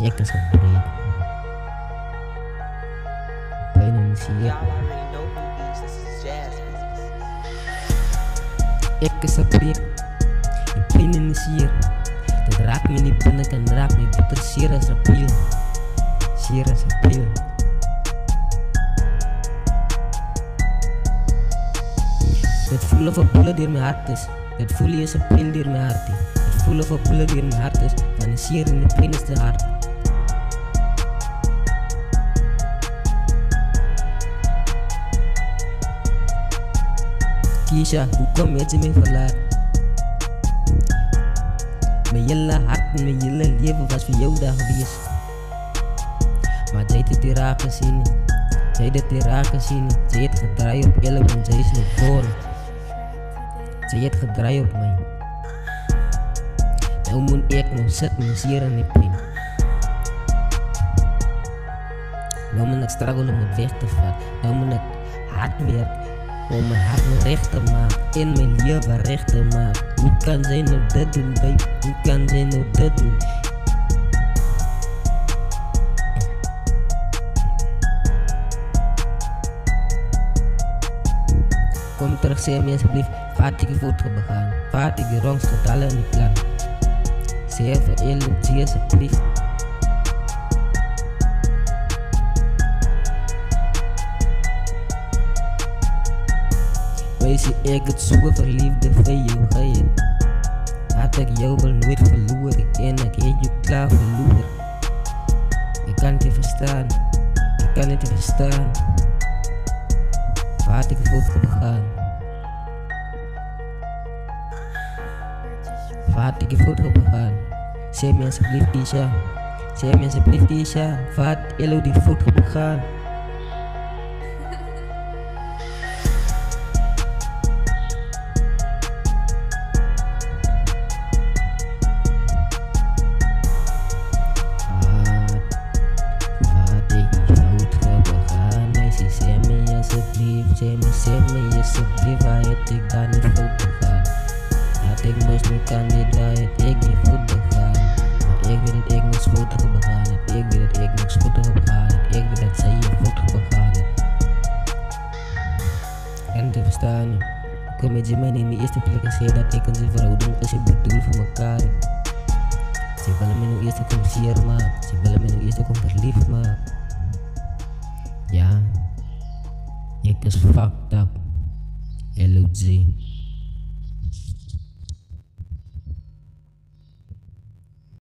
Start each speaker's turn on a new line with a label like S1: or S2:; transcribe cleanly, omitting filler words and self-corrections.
S1: Ek is gebreed. Pijn in zie je.
S2: Y'all already know who beats. This is jazz beats.
S1: Ek is gebreed. Die pijn in zie je. Dit raakt me niet binnen en raakt me bitter zeer als een pijl. Zeer als een pijl. Dit voel of een bullet door mijn hart is. Dit voel je als een pijl door mijn hart is. Dit voel of een bullet door mijn hart is. Van de zeer in de pijn is te hard. Keisha, hoe kom je me verlaat? Mijn hele hart en mijn hele leven was voor jou daar geweest. Maar zij het hier raken zien. Zij het hier raken zien. Zij het gedraaid op elk en zij is nog geboren. Zij het gedraaid op mij. Nou moet ik nog zitten zeer in die pijn. Nou moet ik struggle om het weg te vatten. Nou moet ik hard werken om mijn hart nog recht te maken. In mijn leven recht te maken. Hoe kan zij nou dit doen, baby? Hoe kan zij nou dit doen? Kom terug, zeg me alsjeblieft. Vaat ik je voet begaan. Vaat ik je wrongs getallen in die plan. Zeg voor eerlijk, zie alsjeblieft. Wees je ik het zoeken verliefde van jou geheel. Had ik jou wel nooit verloren en ik heb je klaar verloren. Ik kan het je verstaan, ik kan het je verstaan. Waar had ik voor begaan? Waar had ik je voor begaan? Zeg me alsjeblieft Keisha, zeg me alsjeblieft Keisha. Waar had je die voet begaan? Zeg me alsjeblieft, waar heb ik daar niet fout begaan? Had ik moest nu kan dit, waar heb ik niet fout begaan? Maar ik weet dat ik niks fout heb begaan. Ik weet dat ik niks fout heb begaan. Ik weet dat zij je fout heb begaan. En te verstaan niet. Kom met je man in de eerste plek en zeg dat ik en zijn vrouw doen als je bedoelt voor elkaar. Ze willen me nu eerst ook zeer maken. Ze willen me nu eerst ook verliefd maken. Ja. Ik is fucked up. LOG.